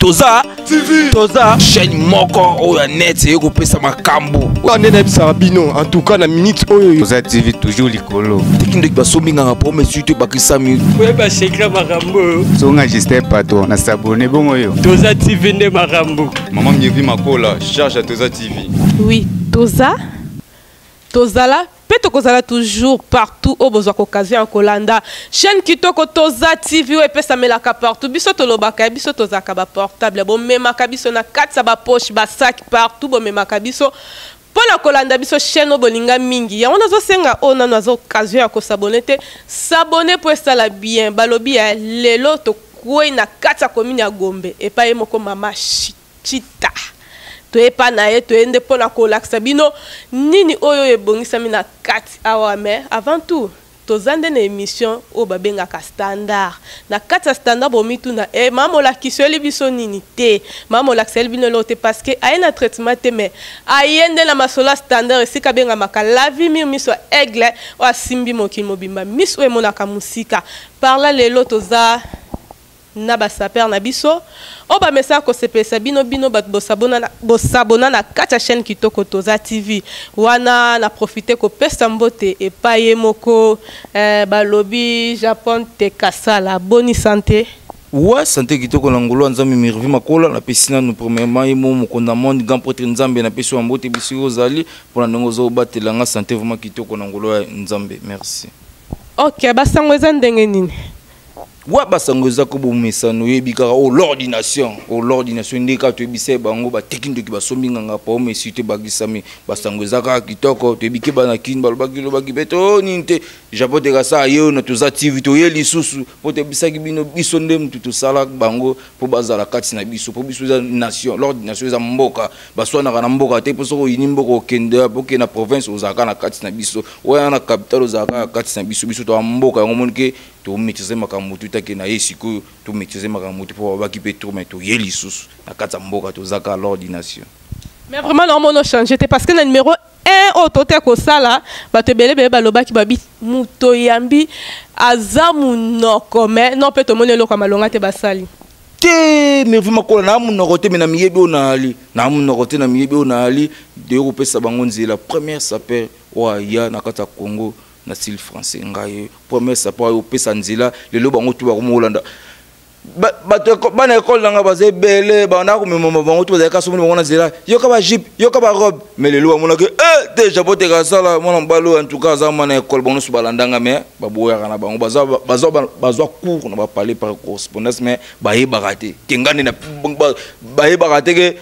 Toza TV, Toza chaîne moko oya net et ko pesa makambo. On est dans bino en tout cas na minute oyo. Toza TV toujours likolo. Tekinde ba sominga nga pour monsieur te bakisami. Ouais ba secret makambo. Songa Justin Pato na s'abonner bongo yo. Toza TV ne makambo. Maman Mievi Makola charge à Toza TV. Oui, Toza là. Peut-être que toujours partout au besoin d'occasion en Kolanda. Chaîne Kitoko Toza TV et peut s'améliarer partout. Biso tolobaka biso Toza kaba portable. Bon même kabiso na 4 saba poche ba sac partout bon même kabiso. Pour la Kolanda biso chaîne obolinga mingi. Ya on a zo senga on a zo occasion à ko s'abonner te. S'abonner pour ça la bien. Balobi ya lelo to koi na 4 sa commune ya Gombe et pas moko mama chita. To epa na ye to ende pona kolaksa bino nini oyo ebongisa mina kati awa me avant tout tozande na émission o babenga ka standard na kati standard bomitu na mamola kisweli biso nini te mamola kisweli bino lote parce que ayena traitement te me ayende na masola standard esika benga makala vi miso aigle o asimbi mokili mobimba miso emonaka musika parla lelo toza na basaper na biso o ba message ko sepesa bino bat bosabona na kata chaîne Kitoko Toza TV wana na profiter ko pesa mbote e paye moko balobi Japon te kasala bonne santé. Ouais, santé Kitoko Langolo Nzambe Mievi Makola na pesina nous premièrement yemo mokonda monde grand prêtre Nzambe na peso mbote biso ozali pour na ndongo zo batelanga santé vraiment Kitoko Langolo Nzambe merci. OK, basango eza ndenge nini? Ouais, basango za ko bomesano yebika l'ordination ndeka to ebise bango ba tekinde ki basombinga nga pa o mesite bagisami basango za ka Kitoko to ebike bana kin balobaki beto ninte japote ka sa yo na Toza TV to ye lisusu po te bisaki bino biso ndem tutu sala bango po bazala kati na biso po biso za nation l'ordination za mboka baswana kana mboka te po soko yini mboka okende po ke na province ozaka na kati na biso oya na capital ozaka kati na biso to mboka ngo monike to maîtriser makambo tutaki na yesiko to maîtriser makambo pour baki petro mais to yeli sus na kata mboka to zaka l'ordination. Mais vraiment normalement changer parce que le numéro 1 au tote ko sala ba te belebe balobaki babi muto yambi azamu noko mais non peut to monelo kama longa te basali. Te Mievi Makola na munoko te na miyebi onali na munoko te na miyebi onali de ko pesa bango nzela première sapeur wa ya na kata Congo na style français ngaye premier sapeur au pesa nzela lelo bango tu ba ko molanda ba na école nga baze bele ba na ko mema bango tu ba ka somo bango na nzela yoka ba jeep yoka ba robe mais lelo ba monaka déjà pote ka sala mona mbalo en tout cas za na école bango su balandanga mais ba boya kana bango bazwa cours na ba parler par correspondance mais ba yeba te kengani na ba yeba te ke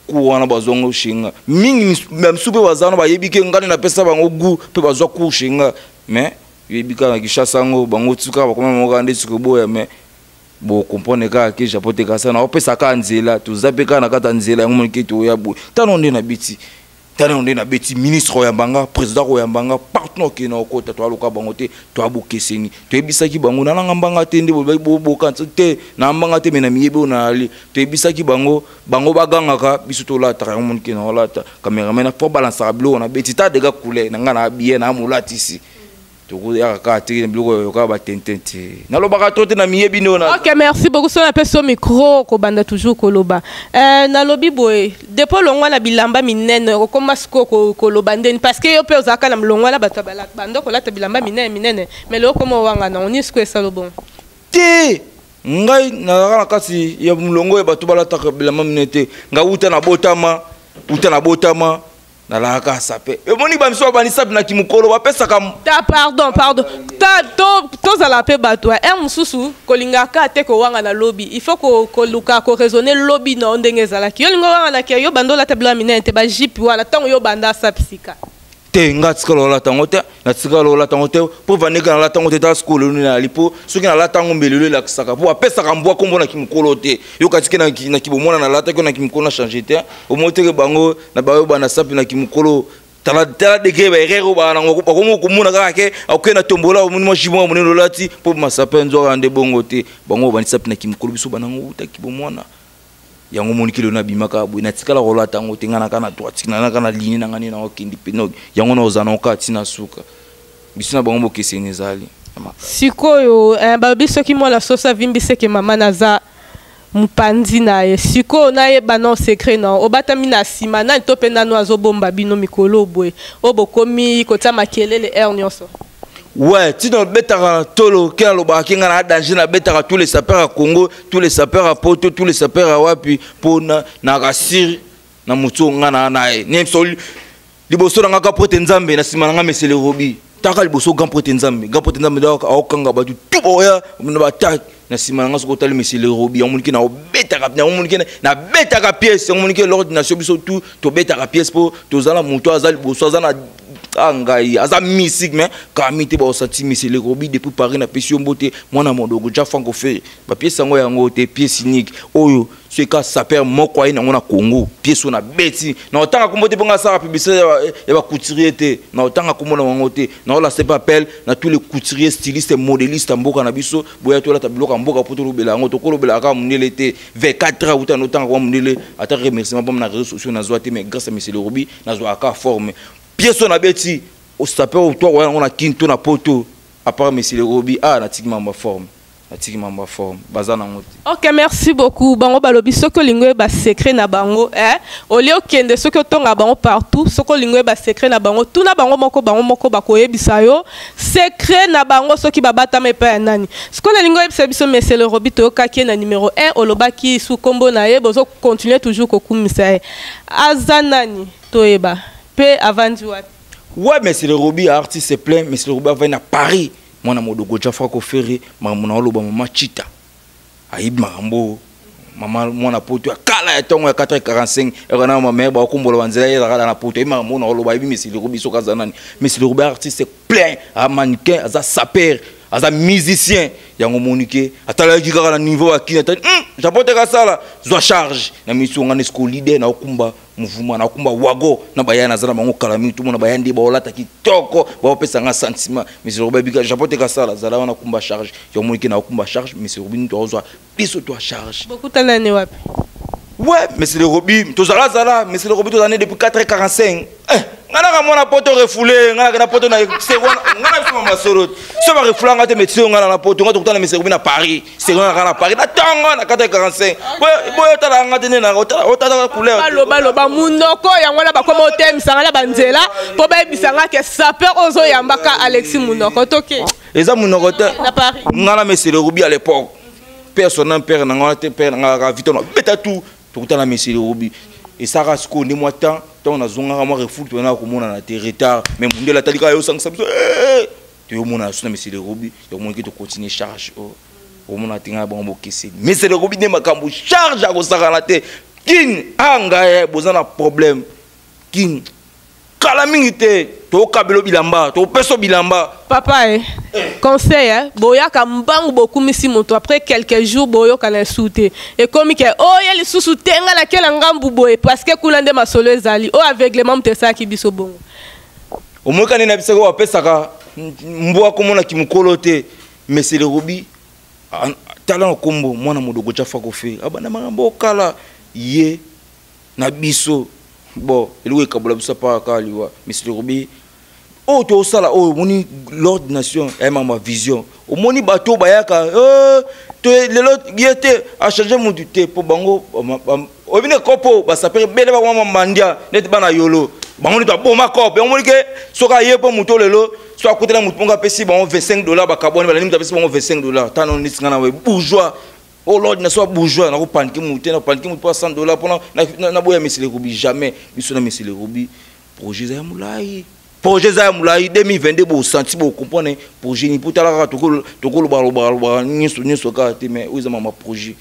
kuwana bazongo shinga mingi même soupe bazana ba yebike ngani na pesa bango gu pe bazwa ku shinga mais yebika na Kishasa ngo bango tsuka ba koma moka ndi tsuko boya mais bo comprendre ka ke japote ka sana opesa ka nzela tuzapeka na kata nzela yango monike to ya bu tano ndi na beti ministre ya banga président ya banga partout ke na okota to aluka bango te to abukeseni to ebisaki bango na ngambanga te ndi boka te na mbanga te mena miyebe na ali to ebisaki bango baganga ka biso to lata yango monike na lata cameraman pour balancer blo na beti ta dega couleur na ngana bien na mulatisi to ko ya ka te blo yo ka ba tentente na lo baka to te na miyebi no na. OK, merci beaucoup so na peso micro ko banda toujours koloba na lobi boy depuis longwa na bilamba minene ko komasko ko loba ndeni parce que yo pe ozaka na mlongwa la bato banda ko lata bilamba minene mais lo komo wanga na oni sko esalo bon te ngai na kasi ya mlongo e bato balata bilamba minete nga uta na botama na la ka sape e moni ba miso ba ni sape na kimukolo ba pesa kam ta pardon ta to za la pe bato mususu kolingaka te ko wanga na lobby il faut ko luka ko raisonner lobby na ndenge zalaki yo lingo wanga na ke yo bandola tabla minene te ba jipi wala tango yo banda sapsika te nga tsikalo la tango te na tsikalo la tango te pour vaneka na la tango te ta school na lipo soki na la tango mbelelo la kisaka pour apesa kambwa kombo na kimukolo te yo katike na kibomona na lata ko na kimukolo na changer te au motere bango na bayo bana sapi na kimukolo tala dege ba erreur ba na ngoko ko kumuna ka ke akena tombola mu mo jibon mu lolati pour masape nzo ande bongo te bango bani sapi na kimukolo biso bana nguta kibomona yango monikilo na bimaka bu na tikala ko lata ngo tingana kana to tikana kana ligne na ngani na okindi pino yango na ozana okati na suka bisina bango bokeseni zali sikoyo ba biso ki mo la sosa vimbise ke mama naza mupandi na ye siko na ye bana secret na obatami na sima na to pe nanu azobomba bino mikolo boye obokomi kota makelele nyonso. Ouais, tu dans betara tolo qui a le bakinga na danger na betara tous les sapeurs à Congo, tous les sapeurs à Poto, tous les sapeurs à Wapi pour na rasir na mutu ngana nae. Nem sol liboso na ngaka pote nzambe na sima nga mesele robi. Taka liboso grand pote nzambe da okanga batu tuboya na batak na sima nga soko tali mesele robi amuniki na betara na amuniki na betara pièce amuniki l'ordination biso tout to betara pièce pour tozala mutu azali boso azana angai aza misik mais kamite ba osati misele robi depuis Paris na pesio mbote mwana mondogo ja fango fe ba pièce ngo yango te pièce unique oyo ce ka saper moko ayi na ngona Congo pièce na beti na otanga kombote bonga sa publicité ya ba couturier te na otanga komona ngo te na la se appel na tous les couturiers stylistes modélistes mboka na biso boya to la tabiloka mboka poto lobela ngo to kolobela ka munele te 24 heures uta notanga ko munele ata remerciement bam na réseaux sociaux na zoate mais grâce à misele robi na zo aka forme pièce na beti au saper au toi on a kinto na poto à part monsieur Robi na tiki mamba forme bazana ngoti. OK, merci beaucoup. Bango balobi soko lingwe ba secret na bango olio kende soko tonga bango partout soko lingwe ba secret na bango tuna bango moko bakoyebisa yo secret na bango soki babata mepa nani soko na lingwe ebisa biso monsieur Robi to kaki na numéro 1 olobaki sous combo na ye bozo continuer toujours kokumisa azanani toeba pe avant du wat. Ouais, mais c'est le Robi artiste c'est plein, mais c'est le Robi va à Paris. Moi na modogo jafa ko ferry, maman na loba mama chita. Aib marambo. Maman moi na poto kala ya tongo ya 4:45, et na mama ba ko mbolo wanzela ya na poto, maman mo na loba ibi mais c'est le Robi so kazanani. Mais c'est le Robi artiste c'est plein, a mannequin, aza saper, aza musicien, yango monique, atala kika na niveau akina, japote ka sala, zo charge, na misu ngane sko leader na okumba mouvement na kumba wago na bayana zana bango kalami tout monde bayandi ba olata kitoko ba opesa nga sentiment mais c'est Robi bika japote ka sala zala wana kumba charge yo moniki na kumba charge mais c'est Robi to ozwa biso to charge beaucoup tanane wapi. Ouais, mais c'est le Robi to zala mais c'est le Robi to année depuis 4:45 ngana mona poto refoulé ngana na poto na seconde ngana biso masoro so ba refoulé ngate métier ngana na poto ngata kutana mais c'est Robi na Paris c'est ngana na Paris na tongo na 4:45 boyo tala ngate ne na otala couleur baloba munoko yango na bakoma otemisa ngala banzela po ba ebisanga ke saper ozo yambaka Alexis Munoko toke eza munoko te na Paris ngana monsieur le Robi à l'époque personne père na ngana te père na vite na beta tout kutana monsieur le Robi et ça rasco ni moi temps on a zonga moi refoule to na ko mona na retard mais mundela talika yo sang sabso to mona sona monsieur le Robi yo mo ki to continuer charge o mona tinga bon bokisi monsieur le Robi ne makambo charge a ko saka te kin anga bozana problème kin calamité to kabelo bilamba to peso bilamba papa conseil boya ka mbangu beaucoup misi moto après quelques jours boyo kana souté et comme que ya li susu tenga na kela ngambu boye parce que kulande masolo ezali aveuglement mtesa ki biso bongo o moka ni na biso ko pesaka mbwa ko mona kimukolo te monsieur le Robi talent kombo mwana modogo jafa ko fe abana mangambo kala ye na biso bon eluwe kabula biso pa kaliwa monsieur le Robi to sala moni l'ordination ma vision o moni bato bayaka to lelo yete a changer mon duté pour bango o bine kopo ba sapere bele ba mama mandia net bana yolo bango ni to boma kopo o moni ke soka yepo muto lelo so akutela mutu nga pesi bango $25 ba carbone ba ni mutu pesi bango $25 tano ni singana we bourgeois oh lord na so bourgeois na ko panki mutu na panki mutu $100 pour na boya monsieur le Robi jamais biso na monsieur le Robi projet za mulai projet za mulai 2022 bo senti bo comprendre projet ni putala tokolo ba nyiso ka te mais oza mama projet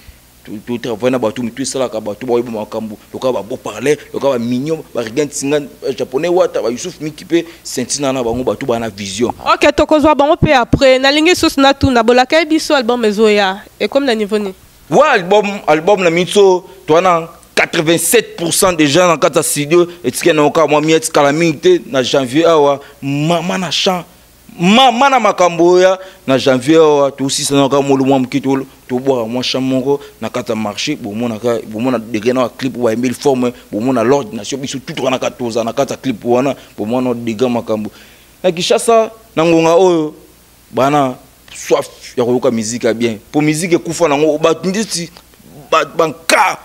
to travailler na batu mitu sala ka batu ba yebo makambu loka ba bo parler loka ba mignon ba regard singa japonais wata ba Yusuf Mikipe sentina na bango batu ba na vision. OK tokozwa bango pe après na lingi sus na tu na bolaka biso album ezoya et comme na niveau ni ouais album na mitso to na 87% des gens dans kata studio et ce qui est encore moi miet calamité na janvier awa mama na chant mama na makambo ya na janvier awa to aussi ça encore mo lumwa mkito to boire moi chamongo na kata marché bo mona degré na clip wa 1000 forme bo mona l'ordination biso tout na 14 na kata clip wana bo mona degré makambo na Kishasa na ngonga oyo bana soif ya koyoka musique bien pour musique ekufa nango ba nditi banka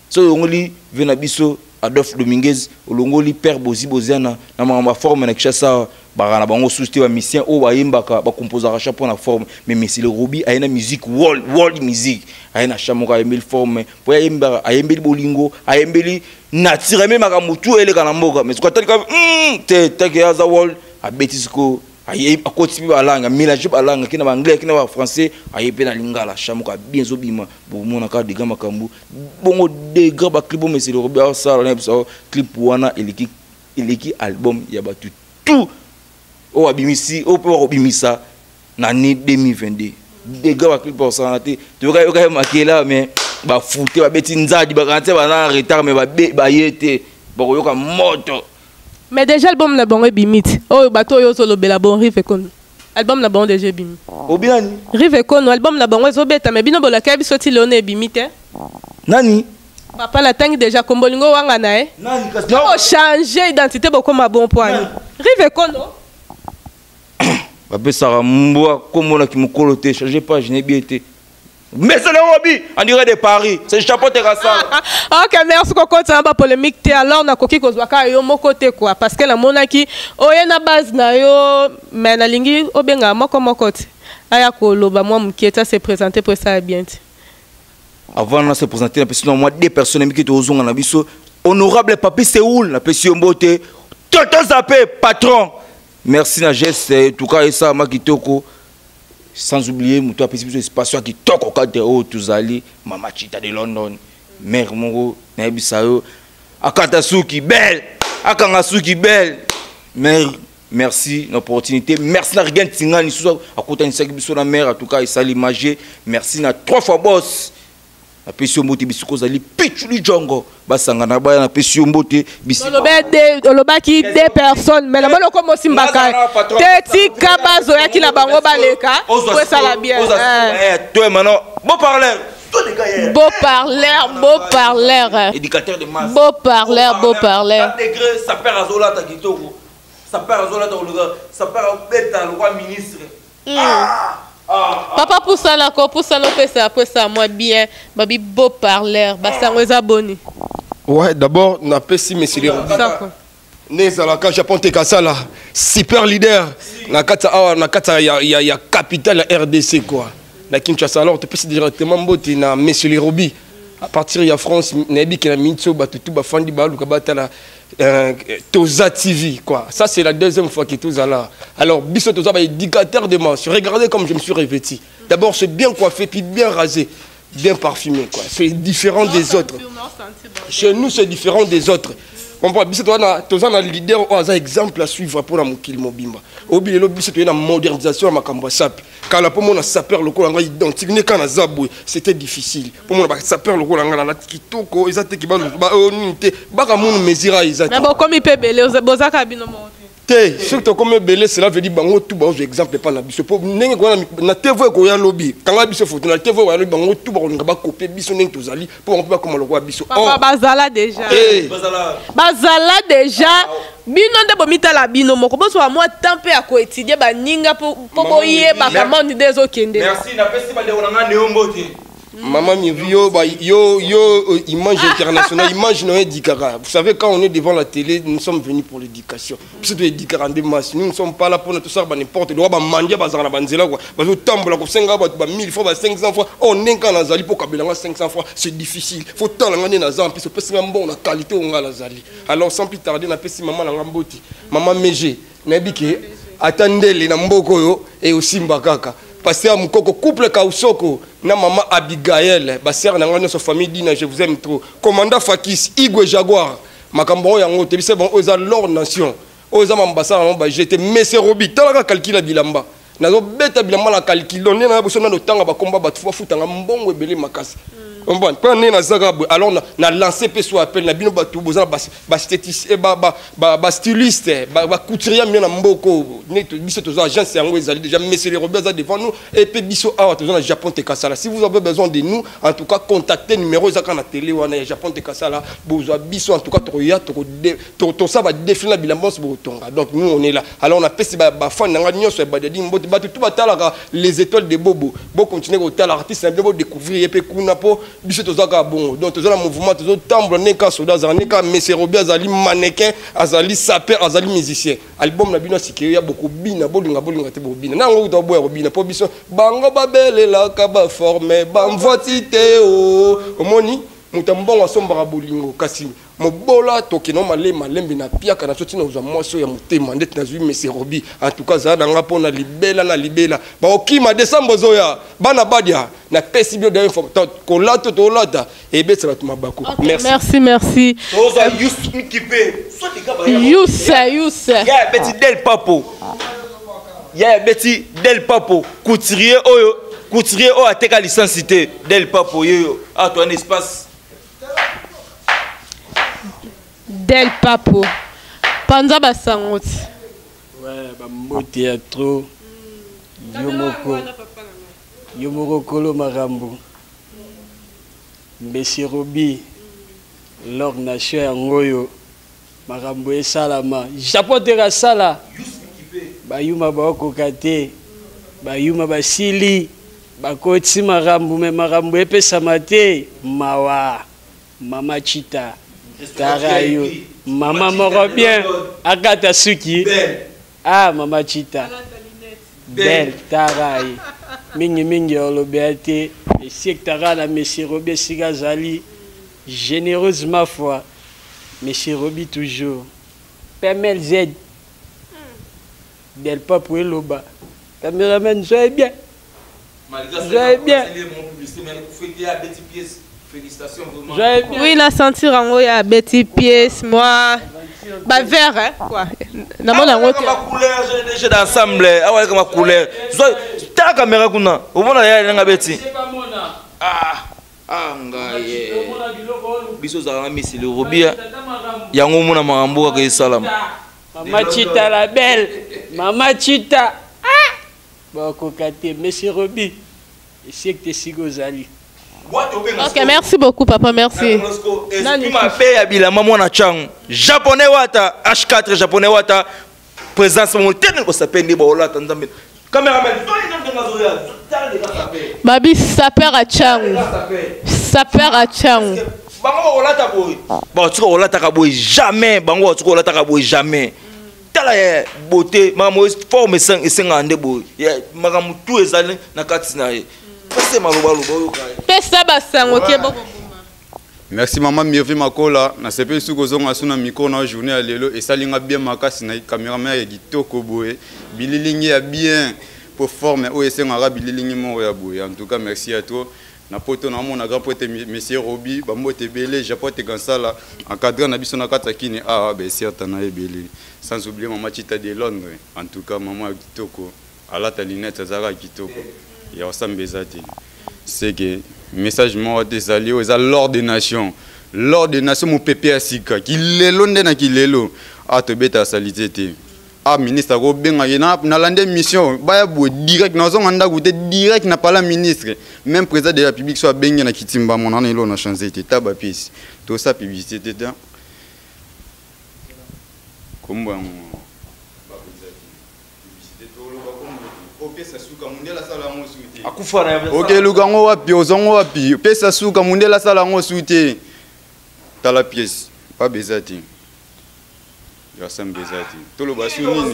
so olongoli vena biso Adolphe Dominguez olongoli père Bozi Boziana na mama forme na Kishasa barana bango souste ba musicien o bayimbaka ba composera chaque na forme mais Monsieur Robi a une musique world music a une chamoka emil forme po yimba ayembeli bolingo ayembeli naturellement makamutu ele kana mboka mais quoi tandika te ke za world a betisko aye akoti balanga mélange balanga kina ba anglais kina ba français aye pe na lingala chamoka bien zobima bo mona ka de gama kambu bongo de gaba clip Monsieur Robi a ça na clip wana eliki album ya batu tout o abimisi o po obimisa na ni 2022 des gars qui pour ça te yoka makela mais ba fouté ba beti nzadi ba kanté ba na retard mais ba yete ba yoka moto mais déjà album na bango bimit o bato yo solo bela bon rive kon album na bango déjà bimi obinani rive kon album na bango zo beta mais bino bola ka biso ti lone bimite nani papa na tangi déjà kombolingo wanga na nani kasi o changer identité bokoma bon point rive kono Babe Sarah Mboa, comme on a qui me coloté, changez pas, je n'ai bien été. Mais c'est le hobby, on dirait de Paris, c'est le chapeau de Rassal. Ok, merci Coco, c'est un peu polémique. Alors, on a coquille Kozwaka et mon côté quoi, parce que la monarchie, oh, y a une base na yo, mais na lingi, oh, bien, moi comme mon côté. Aya Koloba, moi, m'inquiète, s'est présenté pour ça bien. Avant de se présenter, moi, des personnes qui sont en abisso, honorable Papi Séoul, la personne beauté, Toto Zappé, patron. Merci na geste tout cas et ça makitoko sans oublier muto apesi biso espace qui toko cadre o tuzali mama chita de London mère mongo na bisayo akata suki belle akanga suki belle mère merci l'opportunité merci na rien tingani sous akota ni saki biso na mère en tout cas isali magé merci na 3 fois boss na pesio mbote bisuko zali pichuli jongo basanga na baya na pesio mbote bisi olobaki deux personnes mais la molo comme simbaka teti kabazo yaki na bango baleka pour ça la bien toi maintenant beau parleur beau parleur éducateur de masse beau parleur degré ça perd azola ta kitoko ça perd azola ta oluga ça perd beta le roi ministre papa pour ça là pour ça après ça moi bien babi beau parleur basangoza boni ouais d'abord na pesi Monsieur Robi nezala ka Japon te kasala super leader na kata ya capitale RDC quoi na Kinshasa alors te pesi directement mboti na Monsieur Robi à partir ya France nebi ke na mitso batutu ba fandi ba luka batala Toza TV quoi. Ça c'est la deuxième fois que Toza là. Alors biso Toza ba éducateur de masse. Regardez comme je me suis revêtu. D'abord c'est bien coiffé puis bien rasé, bien parfumé quoi. C'est différent des autres. Chez nous c'est différent des autres. On voit biso Toza na leader au exemple à suivre pour la mokili mobimba. Obi le biso to na modernisation à makambo sapi. Quand la pour mon sapeur le ko identique ne kana zabou c'était difficile. Pour mon sapeur le ko la kitoko ezate ki ba onité baka mon mesira ezate. Mais bon comme il peut belé bozaka bino monte. Surtout comme belé cela veut dire bango tout ba exemple pas na biso pour ndenge ko na TV ko ya lobby kanga biso photo na TV ko ya lobby bango tout ba copier biso ndenge tozali pour on peut pas comme le ko biso. Papa bazala déjà. Bazala déjà. Bino nde bomita la bino moko boso wa moi temps pe ya ko étudier ba ninga pour boye ba comment ni des okende. Merci na pesi ba de onanga neombote. Maman yo image internationale, image non éducara. Vous savez quand on est devant la télé, nous sommes venus pour l'éducation. C'est de éduquer de masse. Nous ne sommes pas là pour tout ça n'importe quoi. Manger bazar na banzela quoi. Bazo tambola ko 5 ba 1000 fois 500 fois. On est quand nazali pour kabelanga 500 fois, c'est difficile. Faut tant ngane na zampi, so pesi bon na qualité on nga lazali. Alors sans plus tarder na pesi maman na ngamboti. Maman Meje, na biki attendez na mboko yo et aussi mbakaka. Parce que mon couple Kausoko, na maman Abigail, basser na ngana sa famille dina je vous aime trop. Commandant Fakis, Igwe Jaguar, makambo yango te bise bon oza leur nation. Oza mambasa ba j'étais Monsieur Robi, talaka calcula bilamba. Nazo beta bilamba la calcul donné na boso na lotanga ba combat ba futa mbongo ebele makasi. On va prendre na zagabwe alors na lancer peso appel na bino batu boza ba styliste ba styliste ba couturier bien na mboko neto biso toza agence yango ezali déjà Monsieur Robi za devant nous et puis biso awa toza na Japon te kasala si vous avez besoin de nous en tout cas contactez numéro zaka na télé wana Japon te kasala boza biso en tout cas to ça va défiler bilambos botonga donc nous on est là alors on a pesi ba fan nga nyonso ba dedi mbote ba tout batala les étoiles de bobo bo continuer au tal artiste na bo découvrir et puis kuna po biso tozaka bon donc tozala mouvement tozo tambola neka soda za neka Monsieur Robi azali mannequin azali sapeur azali musicien album na bino sikiri ya beaucoup bina bolinga te bobina na ngo to boya bobina po biso bango babelela ka ba former ba mvotité o omoni mutambongo sombara bolingo kasi mobola tokeno malembe na piaka na soti na uzwa moso ya mutema ndeti na zui Monsieur Robi en tout cas za na ngapo na libela ba okima décembre zoya bana badia na pesi bio de info kolata to lata e betsa batu mabako merci toza yus mikipe soti ka ba yus ya beti del papo couturier o ateka licencité del papo yo a toi un espace Del Papo. Panza basangoti. Ouais, bambote ya trop. Yomoko kolo marambo. Monsieur Robi. Lors nation ya ngoyo. Marambo esalama. Japotera sala. Bayuma baoko kate. Bayuma basili. Bakoti marambo me marambo epesa mate. Mawa. Mama Chita. Tarayo, maman moro bien, Agata Suki, ah maman Chita, belle, Tarayo, mingi olobeate, et si Tara la Monsieur Robi Sigazali, généreuse ma foi, Monsieur Robi toujours, Pemel Z, Del Papo et Loba, caméraman, soyez bien, Félicitations vraiment. Oui, la sentir en haut, il y a Betty Pièce, moi. Bah, vert, hein, quoi. Dans mon ma couleur, j'ai déjà d'ensemble. Ah ouais, comme ma couleur. T'as la caméra, kuna. Au moins, il y a Betty. Ngaye. Biso za Monsieur Robi. Yango mona marambo ka salam. Mama Chita la belle. Mama Chita. Ah. Bon, kokate, Monsieur Robi. Et c'est que t'es sigozali. Ok, merci beaucoup, papa, merci. Japonais wata, H4 japonais wata, présence montagne au sapin de Baola, Tanzamé. Caméraman, Babi, sapeur à Tchang. Sapeur à Tchang. Bango olata boy. Bon, tu olata kaboy jamais. Bango tu olata kaboy jamais. Tala ya beauté, maman forme 5 et 50 boy. Ya magamu tout ezali na katina ye. Merci maman Mirvi Makola na sepe suko zonga suna micro na journée à lelo et salinga bien makasi na caméraman ya kitoko boye bililingi ya bien pour forme o esenga bililingi mo ya boye. En tout cas merci à toi na poto na mon grand pote Monsieur Robi bambote belé japote kansala encadré na biso na katakini ben certain na ebele sans oublier maman Chita de Londres. En tout cas maman ya kitoko alata linette zara kitoko. Il y a aussi un c'est que message moi des alliés aux l'ordre des nations mon pépé asika qui lelo ndena qui lelo a te beta salité ah ministre Robin na lande mission ba bo direct na zonga goûter direct na pas la ministre même président de la République soit bengi na kitimba mon na elo na changer été taba pis tout ça publicité dedans comme ok, Lugango wapi, ozongo wapi, pesa suka mundela sala ngo suite. T'as la pièce, pas bezati. Ya sam bezati. Tolo basu nini.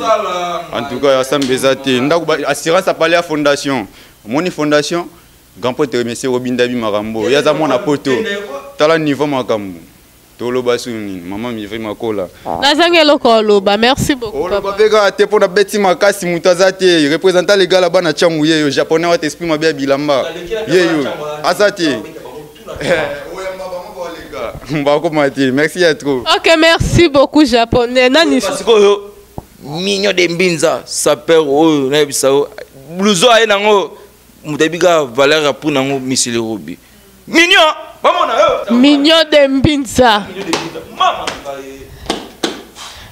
En tout cas, ya sam bezati. Ndaku assurance a parlé à fondation. Moni fondation, grand pote Monsieur Robi Ndabi Marambo. Ya za mona poto. T'as la niveau makambo. Tolo basu nini, maman Mirvi Makola. Nazangelo koloba, merci beaucoup. Oh, papa pega te pour na beti makasi mutazate, représentant les gars là-bas na chamu yeyo, japonais wa t'exprime bien bilamba. Yeyo, azate. Merci à trop. Ok, merci beaucoup japonais. Nani mignon de mbinza, sapeur o na bisao. Blouson ay nango mutebiga valeur pour nango Monsieur Robi. Mignon. Mignon de Mbinza.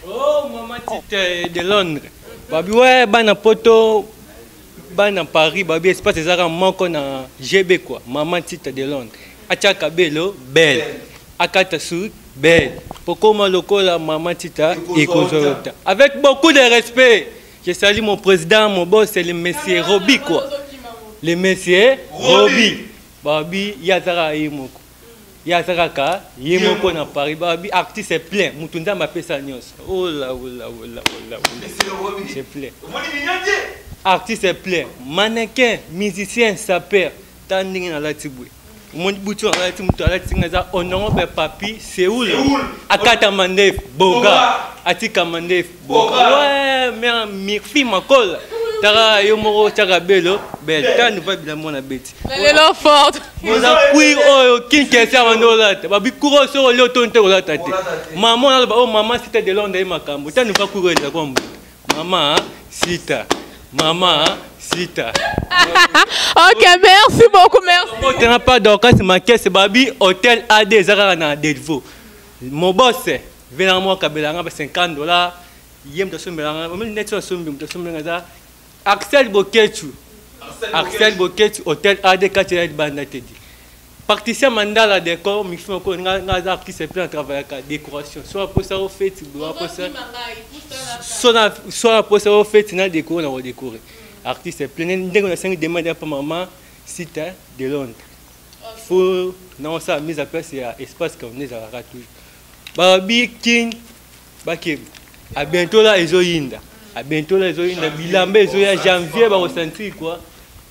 Oh, maman Tite de Londres. Babi, ouais, bana poto, bana Paris, babi, espace des arts manquent na GB quoi. Maman Tite de Londres. Achaka Bello, belle. Akata Souk, belle. Pourquoi lokola maman Tita et Kozorota. Avec beaucoup de respect, je salue mon président, mon boss, c'est le Monsieur Robi quoi. Le Monsieur Robi. babi yazara yemoko yazara ka yemoko na Paris babi artiste est plein mutunda ma pesa nyos oh là c'est plein artiste est plein mannequin musicien sapeur tanding na latibwe mon bouton la timuto la tingaza honorable papi Séoul akata mandef boga atika mandef boga ouais mais mirfi makol tara yomoro tara belo bel tan va bien mon abeti lelo fort moza kui o kinkesa manola babi kuro so le tonte ola tate maman na ba maman Sita de Londres makambo tan va kuroza kombo maman Sita maman Sita. Ok, merci beaucoup, merci. Tu n'as pas d'orchestre, ma caisse, babi, hôtel AD, Zara na Delvaux. Mon boss, vient moi, Kabelanga, $50. Yem de Sombelanga, même net sur Sombelanga. Axel Boketu. Axel Boketu, hôtel AD, Katia Banatedi. Participant mandala décor, mais faut qu'on a des artistes qui se travailler avec décoration. Soit pour ça au fait, soit pour ça au fait, il y a des décors, on va décorer. Artiste est plein. Dès qu'on a 5 demandes pour maman, Sita de Londres. Faut non ça mise à place c'est espace qu'on est à la ratou. Babi King, Baké. À bientôt là Ezoyinda. À bientôt là Ezoyinda. Bilambe Ezoya janvier ba ressentir quoi.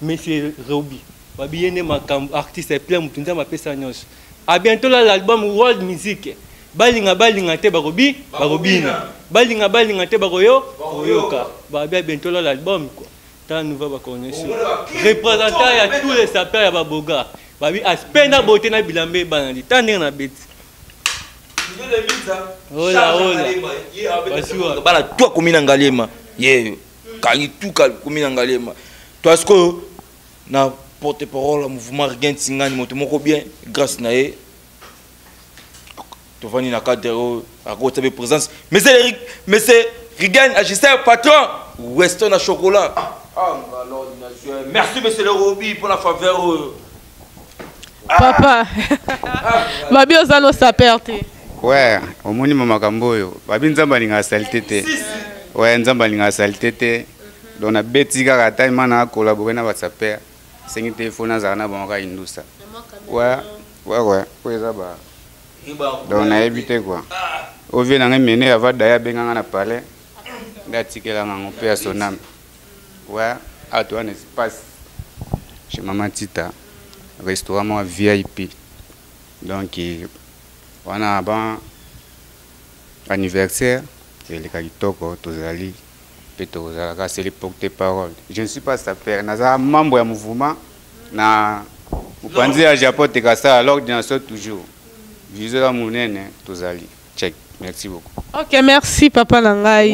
Monsieur Robi. Babi yene ma artiste est plein mutunda ma pesa nyos. À bientôt là l'album World Music. Balinga te barobi barobina. Balinga te baroyo oyoka. Babi bientôt là l'album quoi. Tant nous va connaître représentant à tous les sapeurs à Baboga babi aspena beauté na bilambe banali tant na bête hola bana toi komina ngalema ye kali tout komina ngalema toi ce que na porte-parole mouvement rien tsingani moto moko bien grâce na ye to vani na cadre à côté de présence mais c'est Rigan agisseur patron Weston à chocolat. Merci monsieur le Robi pour la faveur. Papa. Babi ozano saperte. Ouais, au moni mama kamboyo. Babi nzamba linga salitete. Ouais, nzamba linga salitete. Donc na beti kaka ta imana collaborer na WhatsApp. Sengi téléphone na zana banka indusa. Ouais. Ouais, ça ba. Donc na éviter quoi. Au vient na mené avant daya benga na parler. D'atikela ngango pe à son âme. Ouais, à toi un espace chez Maman Tita, restaurant VIP. Donc, on a un anniversaire, et les Kalitoko, Tozali, Petozala, c'est les porte-parole. Je ne suis pas sa père, je suis membre du mouvement. Vous pensez à Japon, alors que je toujours. Visez la monnaie, Tozali. Check. Merci beaucoup. Ok, merci papa Nangai.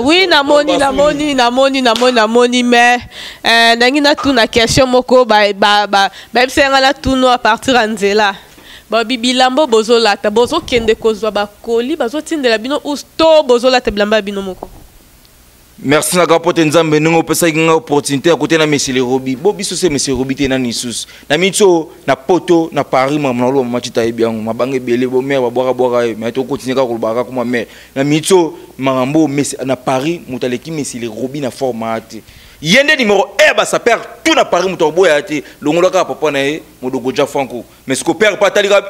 Oui, namoni, mais nangina tout na question moko même si on a tout nous à partir d'Anzela. Babi bilambo bozola ta bozo kende kozwa ba koli bazo tindela bino usto bozola ta bilamba bino moko. Merci na kapote nzambe nungo pesa inga opportunité à côté na monsieur Robi. Bo biso c'est monsieur Robi te na nisus. Na mitso na poto na Paris mama lo mama tita ebiang mabange bele bo mère ba boka mais to continuer ka ko baka kuma mère. Na mitso marambo na Paris mutaleki monsieur Robi na format. Yende numéro 1 ba sa père tout na Paris muto boya te longola ka papa na e modogo ja franco. Mais ce que père pas talika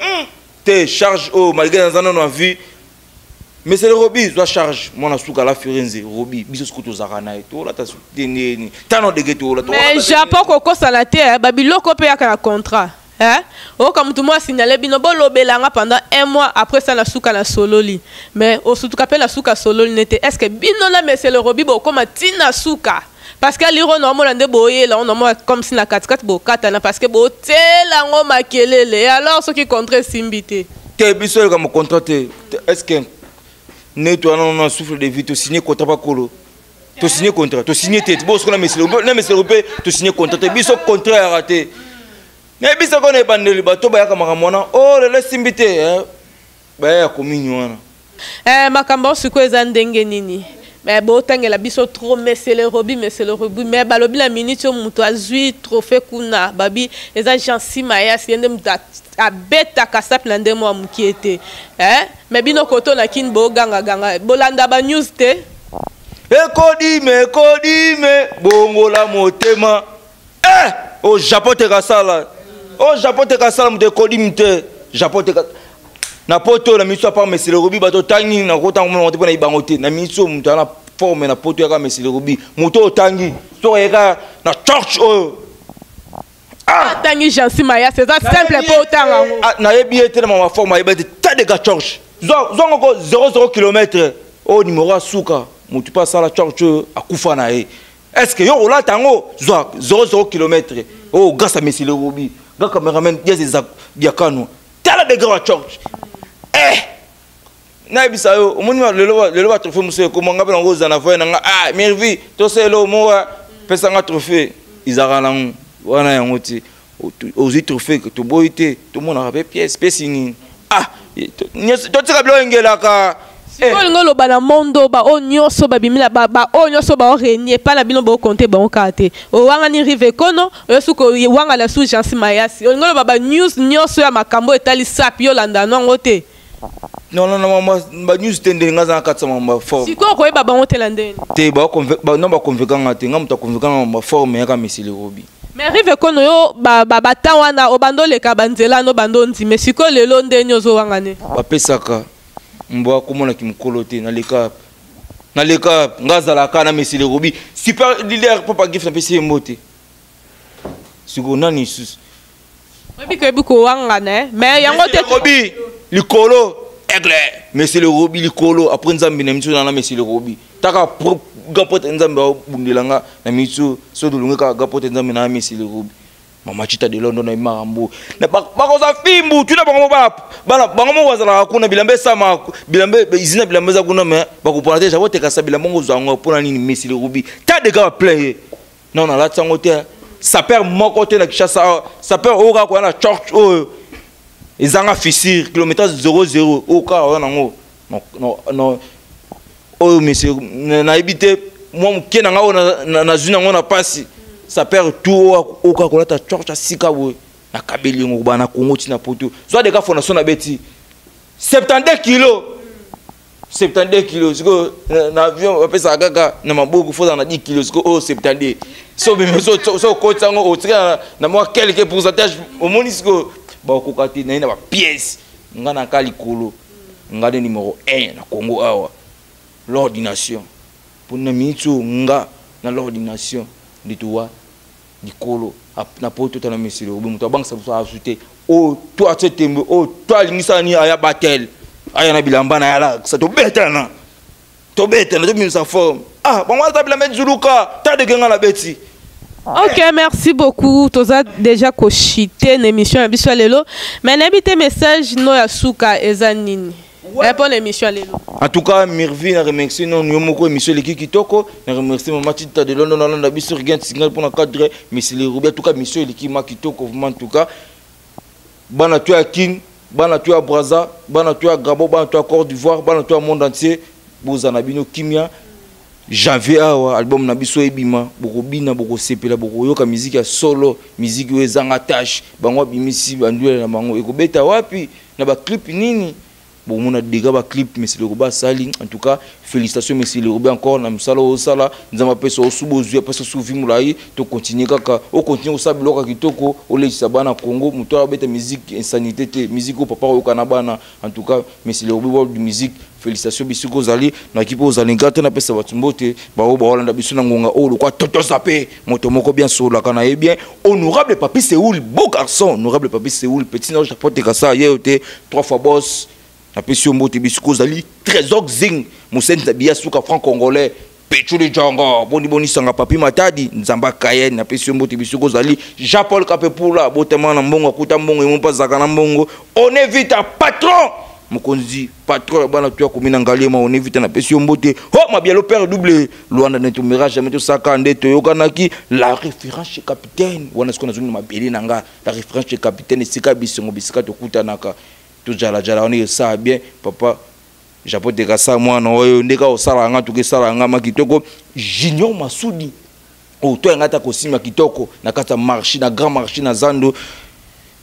te charge au malgré dans un an vu. Mais c'est le Robi, je charge. Mon asuka la Firenze, Robi, biso skuto zakana et tout là ta soutenir. Tano de ghetto là. Mais Japon koko salate, babiloko pe yaka na contrat. Hein? Oh comme tout moi signalé bino bolo belanga pendant 1 mois après ça la souka na sololi. Mais au surtout qu'appelle la souka sololi n'était est-ce que bino là mais c'est le Robi bo comme tina souka. Parce que l'iro normal ande boye là on normal comme si na 4 bo katana parce que bo tela ngo makelele. Alors ce qui contre simbité. Te biso comme contrat est-ce que ne toi non souffle de vie to signer contrat pas colo to signer contrat to signer tête bon ce qu'on a monsieur européen to signer contrat te biso contrat raté ne biso qu'on est bandeli bato ba yaka makamona oh le simbité ba ya communion makambo siko eza ndenge nini mais bo tangela biso trop mais c'est le Robi mais balobi la minute muto azui trophée kuna babi eza jansi maya siende muta a beta kasap na ndemo amukiete mais bino koto na kin bo ganga bolanda ba news te ekodime bongo la motema au Japon te kasala Oh, j'apporte ka sala mute kodimte. J'apporte ka na poto na miso pa Messi le Robi bato tangi na kota ngoma te na ibangote. Na miso muta na forme na poto ya Messi le Robi. Muto tangi. So eka na church oh. Ah, tangi Jansi Maya, c'est ça simple pour tanga. Ah, na yebi ete na ma forme ya bete ta de ga church. Zongo ko 0 km. Oh numéro asuka. Mutu pa sala church akufa na e. Est-ce que yo là tango 0 km. Oh grâce à Messi le Robi. Ga cameraman yes yakano. Tala de grand church. Na bisa yo omoni lelo ba trophée muso ko manga bela ngoza na voye nga ah Mervi to selo mo pesa nga trophée izara na wana yango ti ozi trophée que to boité to mona ba pièce pesini ah to tsika blo ngela ka siko ngolo bana mondo ba o nyoso ba bimila ba o nyoso ba o renier pas la bino ba compter ba on kate o wanga ni rive kono o suko wanga la sous Jansi Mayasi o ngolo ba news nyoso ya makambo etali sap yo landa no ngote non ba news tende ngaza katsa mamba forme siko ko ba on telande te ba non ba convaincant te ngamuta convaincant ma forme ya ka Messi le Robi mais rive kono yo ba wana o bando le ka banzela no bando ndime siko lelo nde nyozo wanga ne ba pesaka mbo akomona kimukolo te na leka ngazala kana Messi le Robi super leader papa gift na pesi mbote siko nani sus Biko wanga ne mais yango te Robi likolo aigle Messi le Robi likolo après nzambi na mitu na Messi le Robi taka gapote nzambi bundelanga na mitu so dolunga ka gapote nzambi na Messi le Robi mama chita de London na marambo na bakoza fimbu tuna bango mo wazala kuna bilambe sama bilambe izina bilambe za kuna me bakopona te jabo te kasa bilambe ngo zango pona nini Messi le Robi ta de ga play non na la tsango te sa père moko te na Kishasa sa père oka ko na church o izanga fissure kilométrage 00 oka wana ngo no o Messi na ebite moi mukena nga na zuna ngo na pasi sa père tout oka ko ta church a sikawe na kabeli ngo bana Congo tina poto soit de ka fondation na beti 72 kilos siko na avion pesa kaka na maboku foza na 10 kilos siko oh 72 so bimé so ko tsango o tika na moi quelques pourcentage au monisiko ba ko kati na ina ba pièce ngana kali kolo ngade numéro 1 na Congo awa l'ordination pour na mitu nga na l'ordination ndituwa dikolo na poto tana Messi le Robi muto bank sa so ajouter oh toi tetembe oh toi lingisa ni aya batel aya na bilamba na yala sa to betana to misa forme ah bon moi ta bilamba zuluka ta de genga la beti. Ok, merci beaucoup. Toza déjà kochité l'émission à biso lelo. Mais n'habite message no ya suka ezanini. Répond l'émission lelo. En tout cas, Mervi na remercier non yomoko émission leki kitoko, na remercier mama Tita de London na biso rien signal pour na cadre Messi le Robi en tout cas émission leki ma kitoko en tout cas. Bana tu à King, bana tu à Brazza, bana tu à Gabon, bana tu à Côte d'Ivoire, bana tu à monde entier. Bozana bino kimia. J'avais awa album na biso ebima boko bina boko sepela boko yoka musique ya solo musique yo ezanga tâche bango bimisi bandwela na bango ekobeta wapi na ba clip nini bon mona dégâts ba clip Messi le Robi sali en tout cas félicitations Messi le Robi encore na msala o sala nzamba pesa o subozu pesa suvi mulai to continuer kaka o continuer o sabiloka kitoko o lejisa bana Congo muto abeta musique insanité te musique o papa o kana bana en tout cas Messi le Robi world musique félicitations bisiko zali na kipo zali ngata na pesa batumbote ba o ba Holanda biso na ngonga o lokwa toto sapé moto moko bien solo kana e bien honorable papi Séoul beau garçon honorable papi Séoul petit ange porte kasa yeote 3 fois boss na pesi mbote bisiko zali trésor zing musenza bia suka franc congolais pecho de jongo boni sanga papi matadi nzamba kayen na pesi mbote bisiko zali Jean Paul Kapepula botema na mbongo akuta mbongo imompa zaka na mbongo on évite un patron mokonzi patron bana tu akomina ngalema on évite na pesi mbote oh ma bien le père double Luanda ne tomera jamais to saka ndete yokanaki la référence chez capitaine wana ce qu'on a zoni mabeli nanga la référence chez capitaine sika bisongo bisika to kutanaka tout jala on est ça bien papa j'apporte ka ça moi no ndeka o sala nga tuke sala nga makitoko Junior Masudi o to ngata ko sima kitoko na kata marché na grand marché na Zando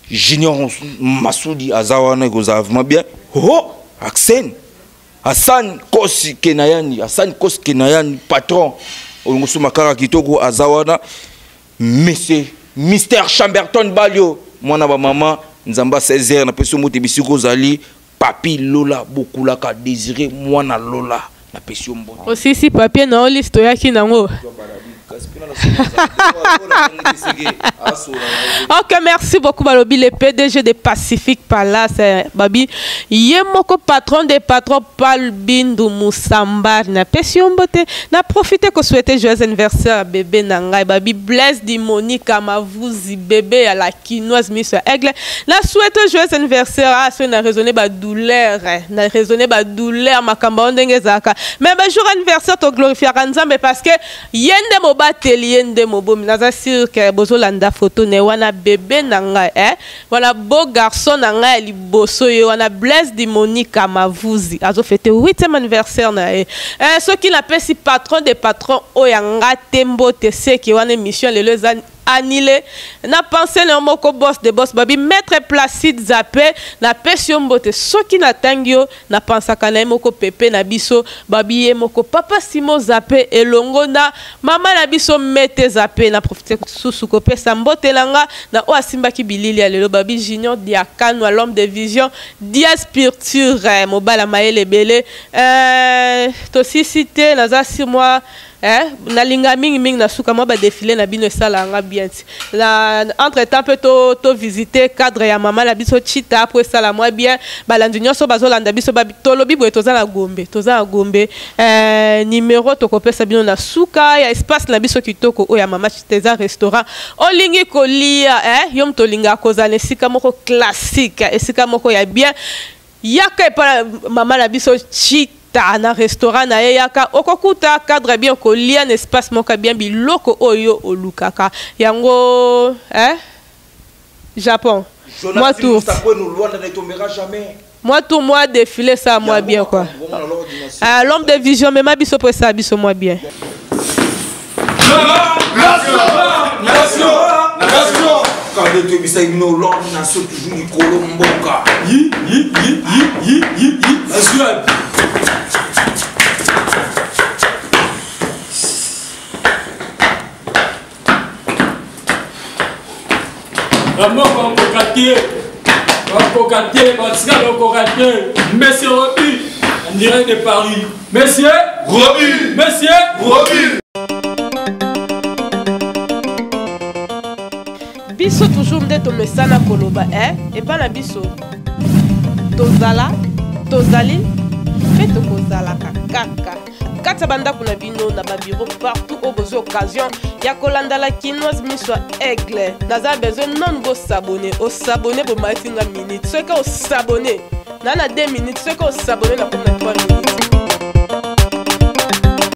Junior Masudi azawana ko zavma bien oh Hassan Kosi Kenayani patron o ngusuma kara kitoko azawana monsieur Mr Chamberton Balio mwana ba maman nzamba 16h na peso mote bisiko zali papi Lola bokulaka désiré mwana Lola na peso mbote aussi si papier na liste yaki nango. Ok, merci beaucoup Balobi, le PDG de Pacific Palace Babi. Yemoko patron des patrons Paul Bindu Moussamba na Pesiombote. Na profité que souhaiter joyeux anniversaire à bébé Nangai Babi Blaise di Monica Mavouzi bébé à la quinoise Miss Aigle. Na souhaite joyeux anniversaire à ceux na raisonné ba douleur, na raisonné ba douleur makamba ndenge zaka. Mais ba jour anniversaire to glorifier Nzambe parce que yende mo batelier nde mobomi naza sûr que bozolanda photo ne wana bébé nanga wana beau garçon nanga liboso yo wana Blaise di Monica Mavouzi azo fêter 8e anniversaire na ce qui l'appelle si patron des patrons oyanga tembo te se ki wana mission le annulé na pensé le moko boss de boss Babi maître Placide Zappé na Pesiombote soki na tangio na pensaka na moko pepe na biso Babi ye moko papa Simo Zappé elongo na mama na biso mete Zappé na profiter susu ko pesa mbote langa na o asimba ki bilili alelo Babi Junior Diakano l'homme de vision Diaspirture mobala maele belé to si cité na za 6 mois na linga mingi na suka mo ba défilé na bino sala nga bien la entre temps peut to visiter cadre ya mama la biso chita après sala moi bien balandinyo so bazolanda biso ba tolobi boye toza na gombe numéro to kopesa bino na suka ya espace na biso kitoko o ya mama chiteza restaurant olingi kolia yom to linga kozana sika moko classique esika moko ya bien yaka pa mama la biso chita na restaurant na yaka okokuta cadre bien kolia na espace moka bien biloko oyo olukaka yango Japon moi tour moi défilé ça moi bien quoi l'homme de vision mais ma biso pour ça biso moi bien nation quand tu bisay no l'homme nation toujours du Colomboka nation Monsieur Robu, en direct de Paris. Monsieur Robu, Monsieur Robu. Biso toujours nde to mesana koloba et pas la biso. Tozala, tozali, fait to kozala kaka. Kata banda kuna bino na ba bureau partout au besoin occasion ya kolanda la quinoise Miss Aigle naza besoin non go s'abonner au s'abonner pour matinga minute ce que au s'abonner nana 2 minutes ce que au s'abonner na 3 minutes